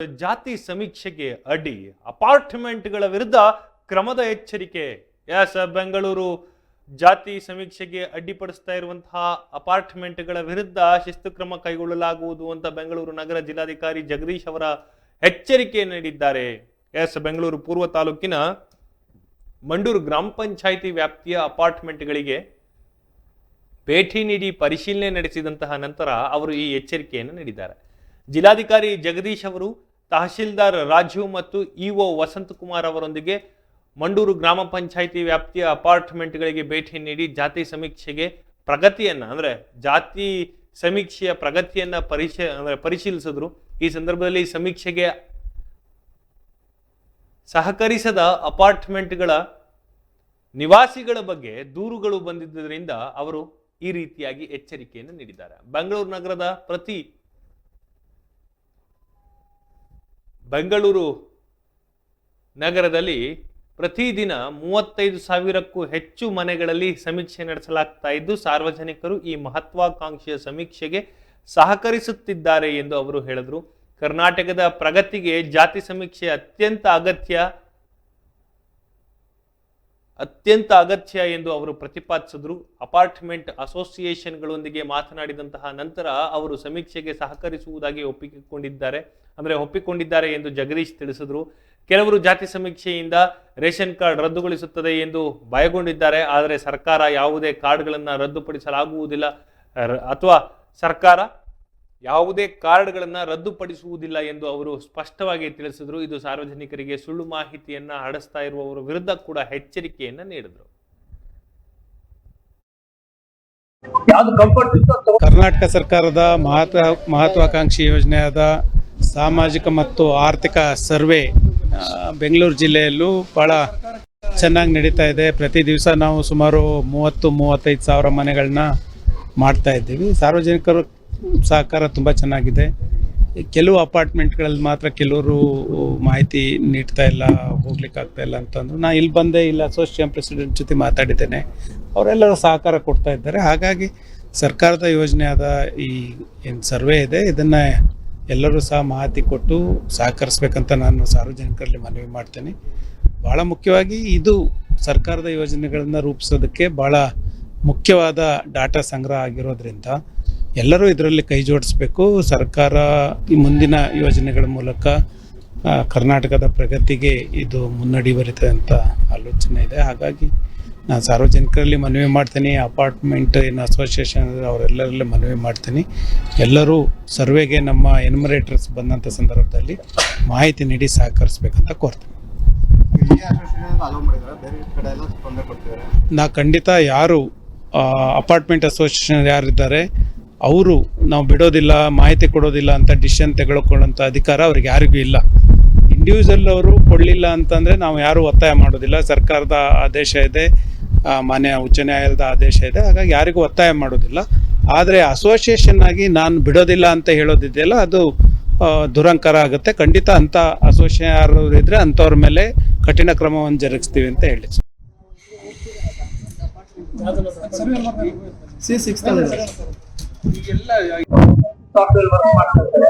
ಜಾತಿ ಸಮೀಕ್ಷೆಗೆ ಅಡ್ಡಿ ಅಪಾರ್ಟ್ಮೆಂಟ್ಗಳ ವಿರುದ್ಧ ಕ್ರಮದ ಎಚ್ಚರಿಕೆ. ಬೆಂಗಳೂರು ಜಾತಿ ಸಮೀಕ್ಷೆಗೆ ಅಡ್ಡಿಪಡಿಸ್ತಾ ಇರುವಂತಹ ಅಪಾರ್ಟ್ಮೆಂಟ್ಗಳ ವಿರುದ್ಧ ಶಿಸ್ತು ಕ್ರಮ ಕೈಗೊಳ್ಳಲಾಗುವುದು ಅಂತ ಬೆಂಗಳೂರು ನಗರ ಜಿಲ್ಲಾಧಿಕಾರಿ ಜಗದೀಶ್ ಅವರ ಎಚ್ಚರಿಕೆ ನೀಡಿದ್ದಾರೆ. ಬೆಂಗಳೂರು ಪೂರ್ವ ತಾಲೂಕಿನ ಮಂಡೂರು ಗ್ರಾಮ ಪಂಚಾಯಿತಿ ವ್ಯಾಪ್ತಿಯ ಅಪಾರ್ಟ್ಮೆಂಟ್ಗಳಿಗೆ ಭೇಟಿ ನೀಡಿ ಪರಿಶೀಲನೆ ನಡೆಸಿದಂತಹ ನಂತರ ಅವರು ಈ ಎಚ್ಚರಿಕೆಯನ್ನು ನೀಡಿದ್ದಾರೆ. ಜಿಲ್ಲಾಧಿಕಾರಿ ಜಗದೀಶ್ ಅವರು ತಹಶೀಲ್ದಾರ್ ರಾಜೀವ್ ಮತ್ತು ಇಒ ವಸಂತಕುಮಾರ್ ಅವರೊಂದಿಗೆ ಮಂಡೂರು ಗ್ರಾಮ ಪಂಚಾಯಿತಿ ವ್ಯಾಪ್ತಿಯ ಅಪಾರ್ಟ್ಮೆಂಟ್ಗಳಿಗೆ ಭೇಟಿ ನೀಡಿ ಜಾತಿ ಸಮೀಕ್ಷೆಗೆ ಪ್ರಗತಿಯನ್ನ ಜಾತಿ ಸಮೀಕ್ಷೆಯ ಪ್ರಗತಿಯನ್ನ ಪರಿಶೀಲಿಸಿದ್ರು. ಈ ಸಂದರ್ಭದಲ್ಲಿ ಸಮೀಕ್ಷೆಗೆ ಸಹಕರಿಸದ ಅಪಾರ್ಟ್ಮೆಂಟ್ಗಳ ನಿವಾಸಿಗಳ ಬಗ್ಗೆ ದೂರುಗಳು ಬಂದಿದ್ದರಿಂದ ಅವರು ಈ ರೀತಿಯಾಗಿ ಎಚ್ಚರಿಕೆಯನ್ನು ನೀಡಿದ್ದಾರೆ. ಬೆಂಗಳೂರು ನಗರದಲ್ಲಿ ಪ್ರತಿದಿನ 35,000ಕ್ಕೂ ಹೆಚ್ಚು ಮನೆಗಳಲ್ಲಿ ಸಮೀಕ್ಷೆ ನಡೆಸಲಾಗ್ತಾ ಇದ್ದು, ಸಾರ್ವಜನಿಕರು ಈ ಮಹತ್ವಾಕಾಂಕ್ಷೆಯ ಸಮೀಕ್ಷೆಗೆ ಸಹಕರಿಸುತ್ತಿದ್ದಾರೆ ಎಂದು ಅವರು ಹೇಳಿದರು. ಕರ್ನಾಟಕದ ಪ್ರಗತಿಗೆ ಜಾತಿ ಸಮೀಕ್ಷೆ ಅತ್ಯಂತ ಅಗತ್ಯ ಎಂದು ಅವರು ಪ್ರತಿಪಾದಿಸಿದ್ರು. ಅಪಾರ್ಟ್ಮೆಂಟ್ ಅಸೋಸಿಯೇಷನ್ಗಳೊಂದಿಗೆ ಮಾತನಾಡಿದಂತಹ ನಂತರ ಅವರು ಸಮೀಕ್ಷೆಗೆ ಸಹಕರಿಸುವುದಾಗಿ ಒಪ್ಪಿಕೊಂಡಿದ್ದಾರೆ ಎಂದು ಜಗದೀಶ್ ತಿಳಿಸಿದ್ರು. ಕೆಲವರು ಜಾತಿ ಸಮೀಕ್ಷೆಯಿಂದ ರೇಷನ್ ಕಾರ್ಡ್ ರದ್ದುಗೊಳಿಸುತ್ತದೆ ಎಂದು ಭಯಗೊಂಡಿದ್ದಾರೆ. ಆದರೆ ಸರ್ಕಾರ ಯಾವುದೇ ಕಾರ್ಡ್ಗಳನ್ನು ರದ್ದುಪಡಿಸಲಾಗುವುದಿಲ್ಲ ಅಥವಾ ಸರ್ಕಾರ ಯಾವುದೇ ಕಾರ್ಡ್ಗಳನ್ನು ರದ್ದುಪಡಿಸುವುದಿಲ್ಲ ಎಂದು ಅವರು ಸ್ಪಷ್ಟವಾಗಿ ತಿಳಿಸಿದ್ರು. ಇದು ಸಾರ್ವಜನಿಕರಿಗೆ ಸುಳ್ಳು ಮಾಹಿತಿಯನ್ನ ಹರಡಿಸ್ತಾ ಇರುವವರ ವಿರುದ್ಧ ಕೂಡ ಎಚ್ಚರಿಕೆಯನ್ನ ನೀಡಿದ್ರು. ಕರ್ನಾಟಕ ಸರ್ಕಾರದ ಮಹತ್ವಾಕಾಂಕ್ಷಿ ಯೋಜನೆಯಾದ ಸಾಮಾಜಿಕ ಮತ್ತು ಆರ್ಥಿಕ ಸರ್ವೆ ಬೆಂಗಳೂರು ಜಿಲ್ಲೆಯಲ್ಲೂ ಬಹಳ ಚೆನ್ನಾಗಿ ನಡೀತಾ ಇದೆ. ಪ್ರತಿ ದಿವಸ ನಾವು ಸುಮಾರು 30-35 ಸಾವಿರ ಮನೆಗಳನ್ನ ಮಾಡ್ತಾ ಇದ್ದೀವಿ. ಸಾರ್ವಜನಿಕರು ಸಹಕಾರ ತುಂಬ ಚೆನ್ನಾಗಿದೆ. ಕೆಲವು ಅಪಾರ್ಟ್ಮೆಂಟ್ಗಳಲ್ಲಿ ಮಾತ್ರ ಕೆಲವರು ಮಾಹಿತಿ ನೀಡ್ತಾ ಇಲ್ಲ, ಹೋಗ್ಲಿಕ್ಕೆ ಆಗ್ತಾ ಇಲ್ಲ ಅಂತಂದ್ರು. ನಾನು ಇಲ್ಲಿ ಬಂದೆ, ಇಲ್ಲಿ ಅಸೋಸಿಯೇಷನ್ ಪ್ರೆಸಿಡೆಂಟ್ ಜೊತೆ ಮಾತಾಡಿದ್ದೇನೆ. ಅವರೆಲ್ಲರೂ ಸಹಕಾರ ಕೊಡ್ತಾ ಇದ್ದಾರೆ. ಹಾಗಾಗಿ ಸರ್ಕಾರದ ಯೋಜನೆಯಾದ ಈ ಏನು ಸರ್ವೆ ಇದೆ, ಇದನ್ನು ಎಲ್ಲರೂ ಸಹ ಮಾಹಿತಿ ಕೊಟ್ಟು ಸಹಕರಿಸ್ಬೇಕಂತ ನಾನು ಸಾರ್ವಜನಿಕರಲ್ಲಿ ಮನವಿ ಮಾಡ್ತೇನೆ. ಭಾಳ ಮುಖ್ಯವಾಗಿ ಇದು ಸರ್ಕಾರದ ಯೋಜನೆಗಳನ್ನು ರೂಪಿಸೋದಕ್ಕೆ ಭಾಳ ಮುಖ್ಯವಾದ ಡಾಟಾ ಸಂಗ್ರಹ ಆಗಿರೋದ್ರಿಂದ ಎಲ್ಲರೂ ಇದರಲ್ಲಿ ಕೈ ಜೋಡಿಸ್ಬೇಕು. ಸರ್ಕಾರ ಈ ಮುಂದಿನ ಯೋಜನೆಗಳ ಮೂಲಕ ಕರ್ನಾಟಕದ ಪ್ರಗತಿಗೆ ಇದು ಮುನ್ನಡಿ ಬರೀತದೆ ಅಂತ ಆಲೋಚನೆ ಇದೆ. ಹಾಗಾಗಿ ನಾನು ಸಾರ್ವಜನಿಕರಲ್ಲಿ ಮನವಿ ಮಾಡ್ತೀನಿ, ಅಪಾರ್ಟ್ಮೆಂಟ್ ಏನು ಅಸೋಸಿಯೇಷನ್ ಅವರೆಲ್ಲರಲ್ಲಿ ಮನವಿ ಮಾಡ್ತೀನಿ, ಎಲ್ಲರೂ ಸರ್ವೆಗೆ ನಮ್ಮ ಎನ್ಯುಮರೇಟರ್ಸ್ ಬಂದಂಥ ಸಂದರ್ಭದಲ್ಲಿ ಮಾಹಿತಿ ನೀಡಿ ಸಹಕರಿಸ್ಬೇಕಂತ ಕೋರ್ತೀನಿ. ನಾ ಖಂಡಿತ ಯಾರು ಅಪಾರ್ಟ್ಮೆಂಟ್ ಅಸೋಸಿಯೇಷನ್ ಯಾರಿದ್ದಾರೆ ಅವರು ನಾವು ಬಿಡೋದಿಲ್ಲ, ಮಾಹಿತಿ ಕೊಡೋದಿಲ್ಲ ಅಂತ ಡಿಸಿಷನ್ ತೆಗೆದುಕೊಳ್ಳೋಂಥ ಅಧಿಕಾರ ಅವ್ರಿಗೆ ಯಾರಿಗೂ ಇಲ್ಲ. ಇಂಡಿವಿಜುವಲ್ ಅವರು ಕೊಡಲಿಲ್ಲ ಅಂತಂದರೆ ನಾವು ಯಾರೂ ಒತ್ತಾಯ ಮಾಡೋದಿಲ್ಲ. ಸರ್ಕಾರದ ಆದೇಶ ಇದೆ, ಮಾನ್ಯ ಉಚ್ಚ ನ್ಯಾಯಾಲಯದ ಆದೇಶ ಇದೆ. ಹಾಗಾಗಿ ಯಾರಿಗೂ ಒತ್ತಾಯ ಮಾಡೋದಿಲ್ಲ. ಆದರೆ ಅಸೋಸಿಯೇಷನ್ ಆಗಿ ನಾನು ಬಿಡೋದಿಲ್ಲ ಅಂತ ಹೇಳೋದಿದೆಯಲ್ಲ, ಅದು ದುರಂಕಾರ ಆಗುತ್ತೆ. ಖಂಡಿತ ಅಂಥ ಅಸೋಸಿಯೇಷನ್ ಯಾರು ಇದ್ದರೆ ಅಂಥವ್ರ ಮೇಲೆ ಕಠಿಣ ಕ್ರಮವನ್ನು ಜರುಗಿಸ್ತೀವಿ ಅಂತ ಹೇಳಿ. ಸಾಫ್ಟ್ವೇರ್ ವರ್ಕ್ ಮಾಡ್ತಾ ಇದ್ದಾರೆ.